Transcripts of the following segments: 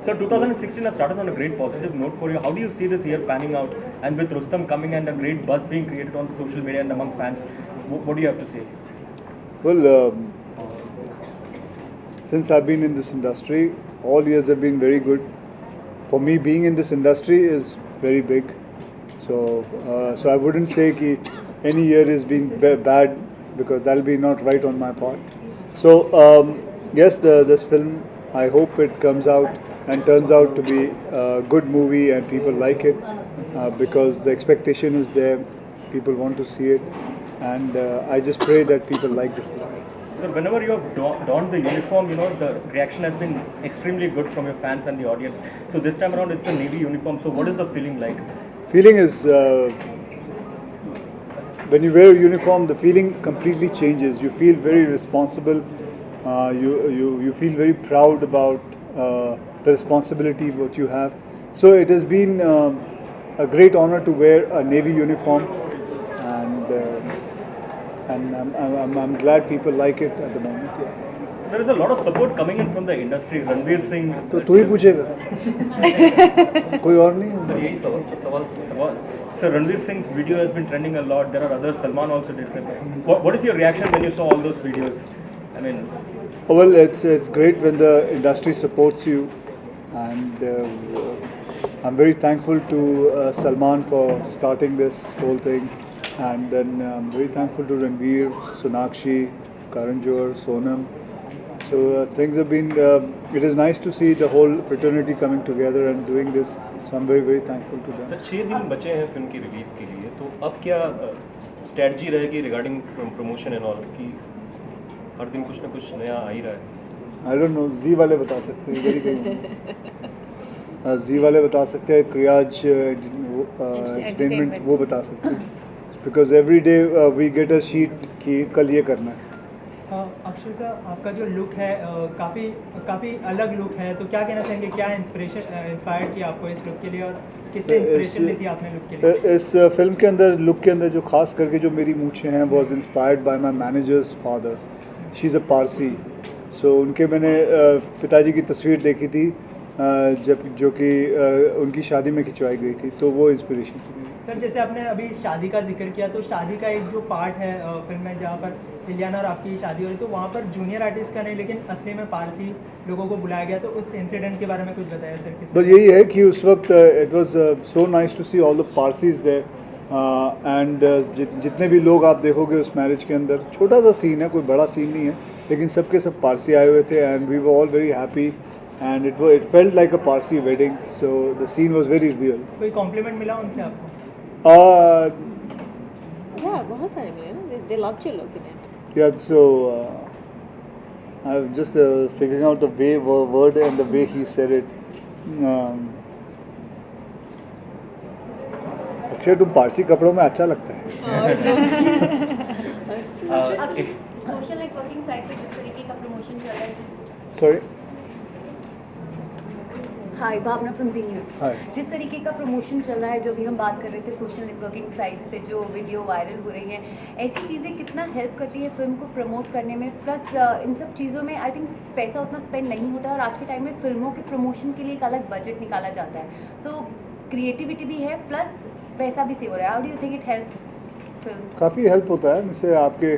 So 2016 has started on a great positive note for you. How do you see this year panning out? And with Rustam coming and a great buzz being created on the social media and among fans, what do you have to say? Well, since I've been in this industry, all years have been very good. For me, being in this industry is very big. So I wouldn't say that any year has been bad, because that'll be not right on my part. So yes, this film, I hope it comes out and turns out to be a good movie and people like it, because the expectation is there. People want to see it, and I just pray that people like the film. So whenever you have donned the uniform, the reaction has been extremely good from your fans and the audience. So this time around it's the Navy uniform. So what is the feeling like? Feeling is, when you wear a uniform, the feeling completely changes. You feel very responsible. You feel very proud about the responsibility what you have. So it has been a great honor to wear a Navy uniform, and I'm glad people like it at the moment. Yeah. So there is a lot of support coming in from the industry. Ranveer Singh. तो तू ही पूछेगा, कोई और नहीं है. Sir, यही सवाल. Sir, Ranveer Singh's video has been trending a lot. There are others. Salman also did so. What is your reaction when you saw all those videos? I mean, well, it's great when the industry supports you, and I'm very thankful to Salman for starting this whole thing, and then I'm very thankful to Ranveer, Sonakshi, Karan Johar, Sonam. So things have been. It is nice to see the whole fraternity coming together and doing this. So I'm very, very thankful to them. Sir 6 दिन बचे हैं film की release के लिए, तो अब क्या strategy रहेगी रिगार्डिंग प्रमोशन एंड ऑल की? हर दिन कुछ ना कुछ नया आ ही रहा है. I don't know. जी वाले बता सकते हैं. इधर ही कहीं जी वाले बता सकते हैं. क्रियाज एंटरटेनमेंट वो बता सकते हैं. Because every day we get a sheet कि कल ये करना है. अक्षय सर, आपका जो लुक है काफ़ी अलग लुक है, तो क्या कहना चाहेंगे? क्या इंस्पायर किया आपको इस लुक के लिए, और किससे इंस्पिरेशन ली थी आपने लुक के लिए? इस फिल्म के अंदर लुक के अंदर जो खास करके जो मेरी मूछें हैं, was inspired by my manager's father. She is a Parsi. So उनके मैंने पिताजी की तस्वीर देखी थी जो कि उनकी शादी में खिंचवाई गई थी, तो वो इंस्पिरेशन थी. सर, जैसे आपने अभी शादी का जिक्र किया, तो शादी का एक जो पार्ट है फिल्म में जहाँ पर इलियाना और आपकी शादी हो रही, तो वहाँ पर जूनियर आर्टिस्ट का नहीं लेकिन असली में पारसी लोगों को बुलाया गया, तो उस इंसिडेंट के बारे में कुछ बताया सर? बस यही है कि उस वक्त it was so nice to see all the Parsis there, and जितने भी लोग आप देखोगे उस मैरिज के अंदर, छोटा सा सीन है, कोई बड़ा सीन नहीं है, लेकिन सबके सब पारसी आए हुए थे, and we were all very happy, and it felt like a Parsi wedding. So the scene was very real. कोई कॉम्प्लीमेंट मिला उनसे आपको? बहुत सारे मिले ना. They loved your look in it. Yeah, so I'm just figuring out the way word and the way he said it. Akshay, तुम पारसी कपड़ों में अच्छा लगता है. सोशल नेटवर्किंग साइट पे जिस तरीके का प्रमोशन चल रहा है. Sorry. Hi, Bhavna from Zee news. Hi. जिस तरीके का प्रमोशन चल रहा है, जो भी हम बात कर रहे थे, सोशल नेटवर्किंग साइट्स पे जो वीडियो वायरल हो रही है, ऐसी चीज़ें कितना हेल्प करती है फिल्म को प्रमोट करने में? प्लस इन सब चीज़ों में आई थिंक पैसा उतना स्पेंड नहीं होता है, और आज के टाइम में फिल्मों के प्रमोशन के लिए एक अलग बजट निकाला जाता है. सो क्रिएटिविटी भी है, प्लस पैसा भी सेव हो रहा है. How do you think it helps film? काफ़ी हेल्प होता है. जैसे आपके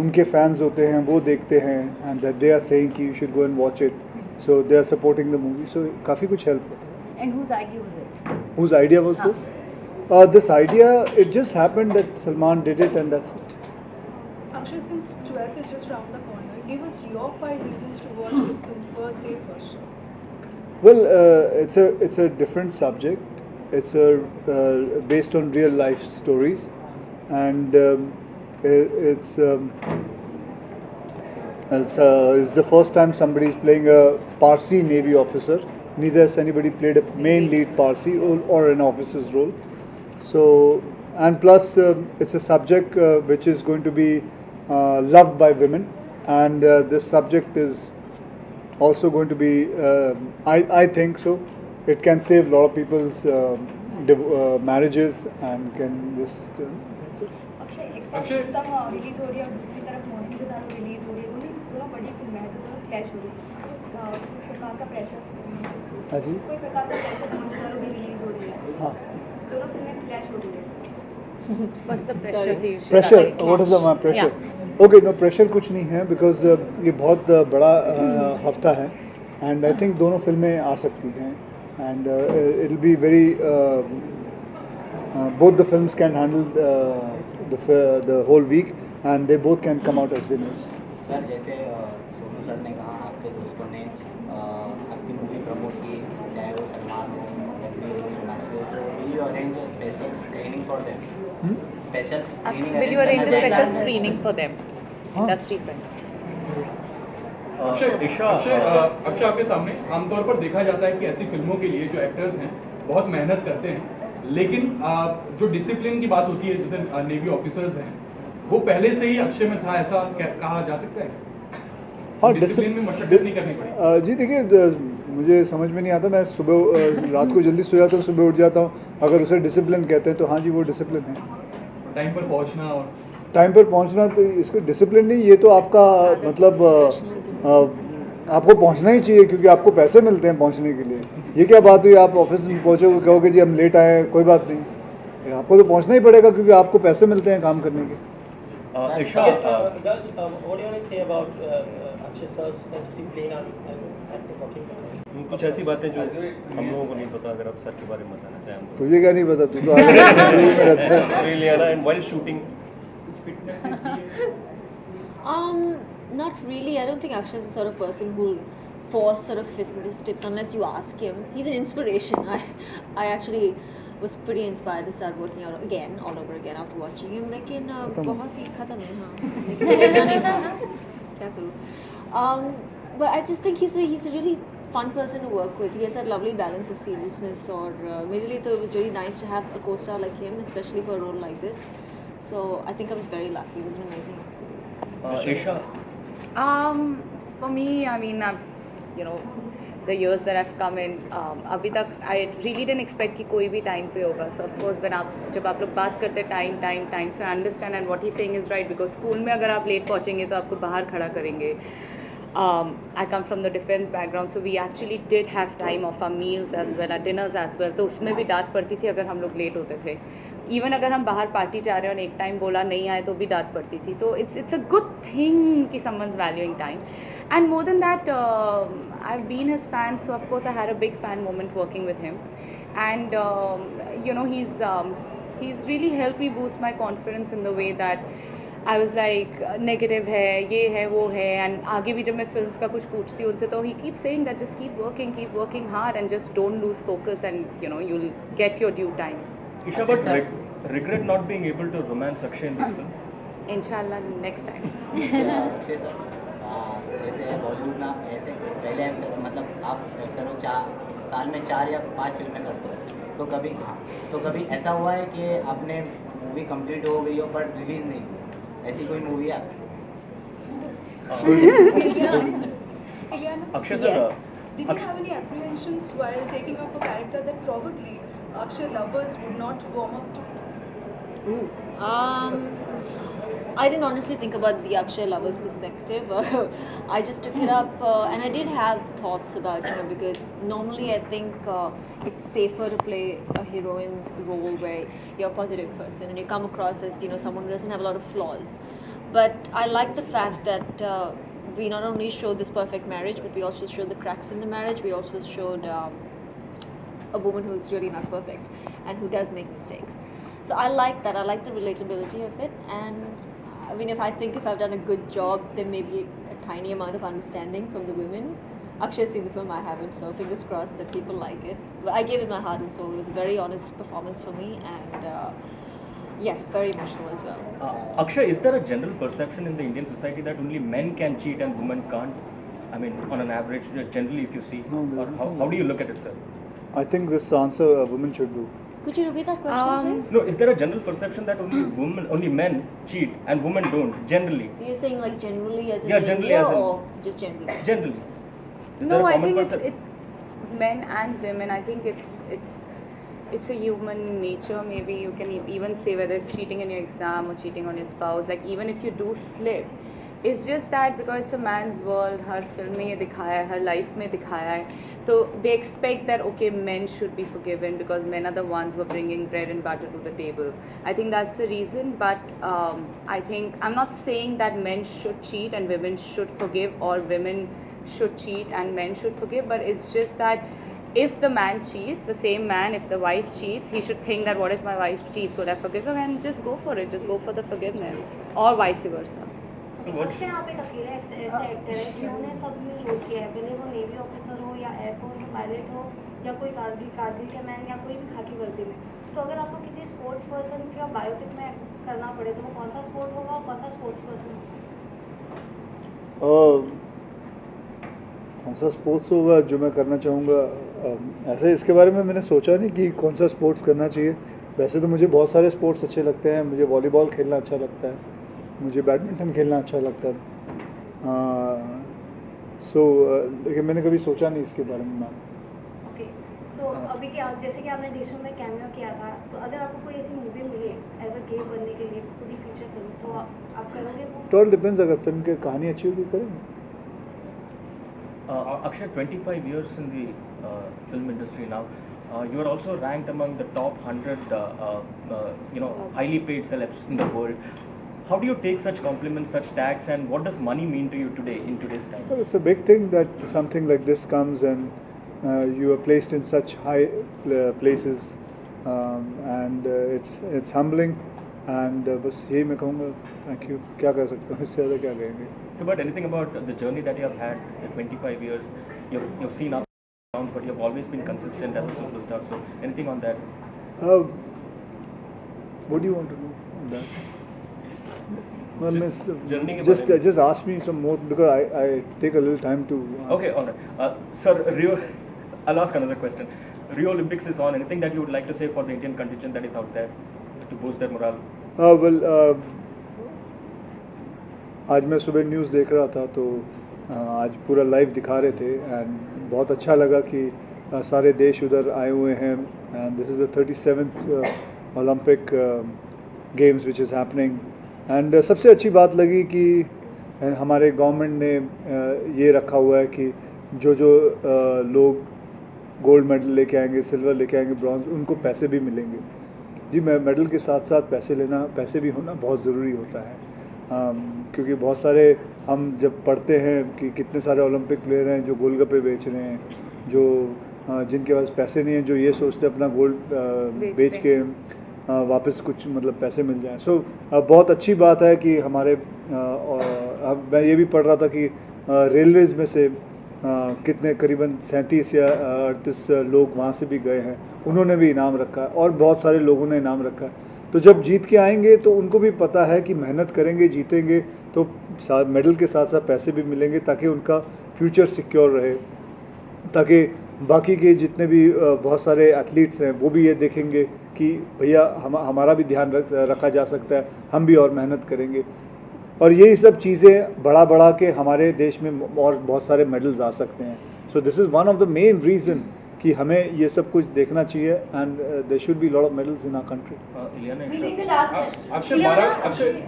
उनके फैंस होते हैं, वो देखते हैं, एंड दे आर सेइंग कि you should go and watch it, so they are supporting the movie, so काफ़ी कुछ help होता है. And whose idea was it? Whose idea was this? This idea, it just happened that Salman did it, and that's it. Akshay, since 12th is just around the corner, give us your 5 reasons to watch this film first day, first show. Well, it's a different subject. It's based on real life stories, and it's the first time somebody is playing a Parsi Navy officer. Neither has anybody played a main lead Parsi or an officer's role. So, and plus it's a subject which is going to be loved by women, and this subject is also going to be, I think so, it can save a lot of people's marriages, and can just that's it. Akshay, एक तरफ release हो रही है और दूसरी तरफ मोहिनी जो दारू रिलीज हो रही है, दोनों बड़ी फिल्म है, तो दोनों क्लैश हो रही है. कुछ प्रकार का प्रेशर हाँ जी कोई प्रकार का प्रेशर मोहनजोदड़ो भी रिलीज हो रही है हाँ दोनों फिल्में क्लैश हो रही है What's the pressure? Pressure what is the pressure okay no pressure कुछ नहीं है बिकॉज ये बहुत बड़ा हफ्ता है एंड आई थिंक दोनों फिल्में आ सकती हैं and it will be very both the films can handle the whole week and they both can come out as winners. Sir जैसे सोनू सर ने कहा आपके दोस्तों ने आपकी मूवी प्रमोट की चाहे वो सलमान हो रणबीर हो सोनाक्षी हो तो will you arrange a special screening for them special screening Will you arrange a special screening for them? Industry friends. Esha Akshay आपके सामने आमतौर पर देखा जाता है कि ऐसी फिल्मों के लिए जो एक्टर्स हैं बहुत मेहनत करते हैं लेकिन जो डिसिप्लिन की बात होती है जैसे नेवी ऑफिसर्स हैं वो पहले से ही अक्षय में था ऐसा कहा जा सकता है हाँ डिसिप्लिन में मशक्कत नहीं करनी पड़ी जी देखिए मुझे समझ में नहीं आता मैं सुबह रात को जल्दी सो जाता हूँ सुबह उठ जाता हूँ अगर उसे डिसिप्लिन कहते हैं तो हाँ जी वो डिसिप्लिन है टाइम पर पहुंचना और टाइम पर पहुंचना तो इसको डिसिप्लिन नहीं ये तो आपका मतलब आपको पहुंचना ही चाहिए क्योंकि आपको पैसे मिलते हैं पहुंचने के लिए ये क्या बात हुई आप ऑफिस में पहुंचोगे कहोगे जी हम लेट आए कोई बात नहीं आपको तो पहुंचना ही पड़ेगा क्योंकि आपको पैसे मिलते हैं काम करने के Isha What do you want to say about Akshay sir's discipline and working method? कुछ ऐसी बातें जो हम लोगों को नहीं पता अगर आप सर के बारे में बताना चाहें हम तुझे क्या नहीं पता तू तो आगे में रहता है रियली है ना and wild shooting Not really. I don't think Akshay is the sort of person who'll force sort of his tips unless you ask him. He's an inspiration. I actually was pretty inspired to start working out again, all over again after watching him. लेकिन बहुत ही खत्म है हाँ. लेकिन नहीं था ना. क्या करूँ? But I just think he's a really fun person to work with. He has that lovely balance of seriousness. और मेरे लिए तो it was really nice to have a co-star like him, especially for a role like this. So I think I was very lucky. It was an amazing experience. Isha For me, I mean, the years that I've come in, अभी तक I really didn't expect कि कोई भी time पे होगा. So of course, जब आप लोग बात करते time, so I understand and what he's saying is right because school में अगर आप late पहुँचेंगे तो आपको बाहर खड़ा करेंगे. I come from the defense background, so we actually did have time of our meals as well, our dinners as well. तो उसमें भी डांट पड़ती थी अगर हम लोग लेट होते थे. इवन अगर हम बाहर पार्टी जा रहे हैं और एक टाइम बोला नहीं आए तो भी डांट पड़ती थी. तो इट्स अ गुड थिंग कि someone's valuing time. And more than that, I've been his fan, so of course I had a big fan moment working with him. And he's really helped me boost my confidence in the way that I was like negative है ये है वो है and आगे भी जब मैं films का कुछ पूछती हूँ उनसे तो he keeps saying that just keep working hard and just don't lose focus and you'll get your due time. Isha, but regret not being able to romance Akshay in this film? Inshallah next time. Akshay sir जैसे बॉलीवुड ना ऐसे पहले actor मतलब आप actor हो साल में 4 या 5 फिल्में करते हो तो कभी ऐसा हुआ है कि आपने मूवी कंप्लीट हो गई हो पर रिलीज नहीं हुई ऐसी कोई मूवी है Akshay sir, Did you have any apprehensions while taking up a character that probably Akshay lovers would not warm up to? I didn't honestly think about the Akshay lover's perspective. I just took it up and I did have thoughts about because normally I think it's safer to play a heroine role where you're a positive person and you come across as someone who doesn't have a lot of flaws. But I like the fact that we not only showed this perfect marriage, but we also showed the cracks in the marriage. We also showed a woman who's really not perfect and who does make mistakes. So I like that. I like the relatability of it. And I mean, if I've done a good job, there may be a tiny amount of understanding from the women. Akshay's seen the film, I haven't, so fingers crossed that people like it. But I gave it my heart and soul. It was a very honest performance for me, and very emotional as well. Akshay, is there a general perception in the Indian society that only men can cheat and women can't? I mean, on an average, generally, if you see, No, how do you look at it, sir? I think this answer a woman should do. Could you repeat that question, please? No, is there a general perception that only men cheat and women don't? Generally, So you're saying like generally as in generally India as in- or just generally? generally. Is No, there a I common think percep- it's men and women. I think it's a human nature. Maybe you can even say whether it's cheating in your exam or cheating on your spouse. Like even if you do slip, It's just that because it's a man's world, her film में ये दिखाया है, हर life में दिखाया है, तो they expect that okay, men should be forgiven because men are the ones who are bringing bread and butter to the table. I think that's the reason, but I think I'm not saying that men should cheat and women should forgive, or women should cheat and men should forgive, but it's just that if the man cheats, the same man, if the wife cheats, he should think that what if my wife cheats, would I forgive her? And just go for it, just go for the forgiveness, or vice versa. Akshay आप एक अकेले ऐसे actor है जिन्होंने सब में role किया है, भले वो नेवी ऑफिसर हो या एयरफोर्स पायलट हो या कोई कारगिल के मैन या कोई भी खाकी वर्दी में, तो अगर आपको किसी स्पोर्ट्स पर्सन का बायोपिक में करना पड़े तो वो कौन सा स्पोर्ट होगा और कौन सा स्पोर्ट्स पर्सन? कौन सा स्पोर्ट्स होगा जो मैं करना चाहूँगा? ऐसे इसके बारे में मैंने सोचा नहीं कि कौन सा स्पोर्ट्स करना चाहिए। वैसे तो मुझे बहुत सारे स्पोर्ट्स अच्छे लगते हैं, मुझे वॉलीबॉल खेलना अच्छा लगता है, मुझे बैडमिंटन खेलना अच्छा लगता है, लेकिन मैंने कभी सोचा नहीं इसके बारे में। ओके, तो अभी क्या जैसे कि आपने देशों में कैमियो किया था, तो अगर आपको कोई ऐसी मूवी मिले एज अ गेम बनने के लिए पूरी फीचर फिल्म, तो आप करोगे वो? इट ऑल डिपेंड्स, अगर फिल्म की कहानी अच्छी होगी करेंगे। Akshay, 25 years in the film industry now. You are also ranked among the top 100, highly paid celebs in the world. How do you take such compliments, such tags, and what does money mean to you today in today's time? Well, it's a big thing that something like this comes and you are placed in such high places, and it's humbling. And बस यही मैं कहूँगा, thank you. क्या कर सकता हूँ, इससे ज़्यादा क्या कहेंगे? So, but anything about the journey that you have had, the 25 years, you've seen ups and downs, but you've always been consistent as a superstar. So, anything on that? What do you want to know on that? Well, journey just ask me some more because I take a little time to answer. Okay, all right. Sir, Rio, I'll ask another question. Rio Olympics is on. Anything that you would like to say for the Indian contingent that is out there to boost their morale? आज मैं सुबह news देख रहा था तो आज पूरा live दिखा रहे थे एंड बहुत अच्छा लगा कि सारे देश उधर आए हुए हैं and this is the 37th Olympic games which is happening and सबसे अच्छी बात लगी कि हमारे गवर्नमेंट ने ये रखा हुआ है कि जो लोग गोल्ड मेडल लेके आएंगे, सिल्वर लेके आएंगे, ब्रॉन्ज, उनको पैसे भी मिलेंगे। जी, मेडल के साथ साथ पैसे भी होना बहुत ज़रूरी होता है, क्योंकि बहुत सारे हम जब पढ़ते हैं कि कितने सारे ओलंपिक प्लेयर हैं जो गोलगप्पे बेच रहे हैं, जो जिनके पास पैसे नहीं हैं, जो ये सोचते हैं अपना गोल्ड बेच के वापस कुछ मतलब पैसे मिल जाएं। सो बहुत अच्छी बात है कि हमारे मैं ये भी पढ़ रहा था कि रेलवेज़ में से कितने करीबन 37 या 38 लोग वहाँ से भी गए हैं, उन्होंने भी इनाम रखा है और बहुत सारे लोगों ने इनाम रखा है। तो जब जीत के आएंगे तो उनको भी पता है कि मेहनत करेंगे, जीतेंगे तो मेडल के साथ साथ पैसे भी मिलेंगे ताकि उनका फ्यूचर सिक्योर रहे, ताकि बाकी के जितने भी बहुत सारे एथलीट्स हैं वो भी ये देखेंगे कि भैया हमारा भी ध्यान रखा जा सकता है, हम भी और मेहनत करेंगे। और यही सब चीज़ें बढ़ा के हमारे देश में और बहुत सारे मेडल्स आ सकते हैं। So this is one of the main reason कि हमें ये सब कुछ देखना चाहिए and there should be lot of medals in our country. Akshay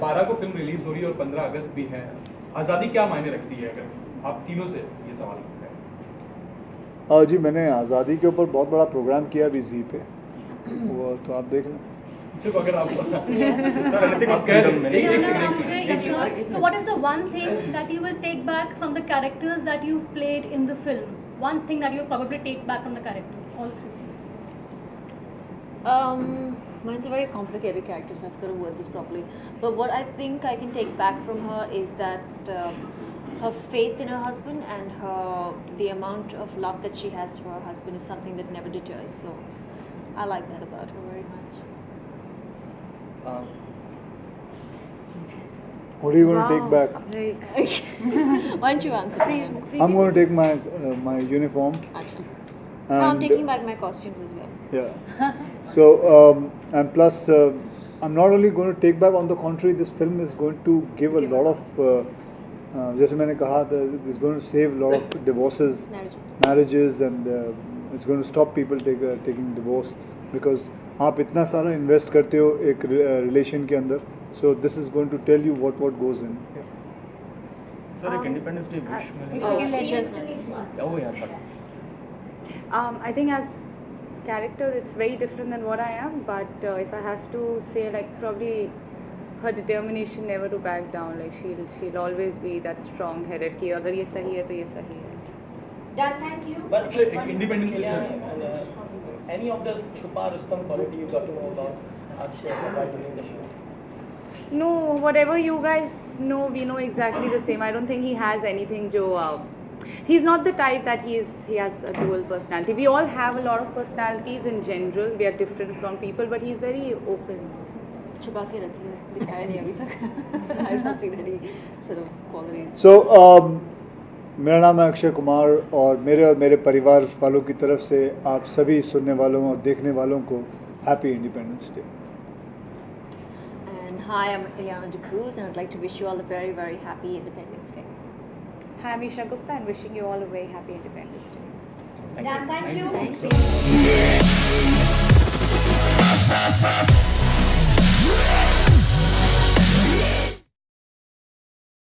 12 को फिल्म रिलीज हो रही है और 15 अगस्त भी है। आज़ादी क्या मायने रखती है, अगर आप तीनों से ये सवाल करें? जी, मैंने आज़ादी के ऊपर बहुत बड़ा प्रोग्राम किया अभी जी पे, वो तो आप देख लें। सिर्फ अगर आप सर anything आप कह रहे So what is the one thing that you will take back from the characters that you've played in the film? One thing that you'll probably take back from the characters, all three. Mine's a very complicated character, so I've got to word this properly. But what I think I can take back from her is that her faith in her husband and the amount of love that she has for her husband is something that never deters. So I like that about her very much. What are you going to take back? Why don't you answer? I'm going to take my uniform. No, I'm taking back my costumes as well. Yeah. So and plus I'm not only going to take back, on the contrary, this film is going to give a lot of जैसे मैंने कहा, it's going to save a lot of divorces, marriages, and it's going to stop people taking divorce because आप इतना सारा invest करते हो एक relation के अंदर, so this is going to tell you what goes in. Sir एक independence day wish if मैंने you can She let needs us to needs to ask. Oh yeah, sorry. I think as character it's very different than what I am, but if I have to say, like, probably her determination never to back down, like she'll always be that strong headed कि अगर ये सही है तो ये सही है. Dan, thank you. But Actually, independence is and any of the Chupa Rustam quality you got to know about Akshay while doing the shoot? No, whatever you guys know, we know exactly the same. I don't think he has anything जो he's not the type that he has a dual personality. We all have a lot of personalities in general. We are different from people, but he's very open. छुपा के रखी है, दिखाया नहीं अभी तक. I've not seen any sort of qualities. So मेरा नाम है अक्षय कुमार और मेरे परिवार वालों की तरफ से आप सभी सुनने वालों और देखने वालों को happy independence day. And hi, I'm Ileana D'Cruz, and I'd like to wish you all a very, very happy Independence Day. Hi, I'm Isha Gupta, and wishing you all a very happy Independence Day. Dan, thank you. Thank you.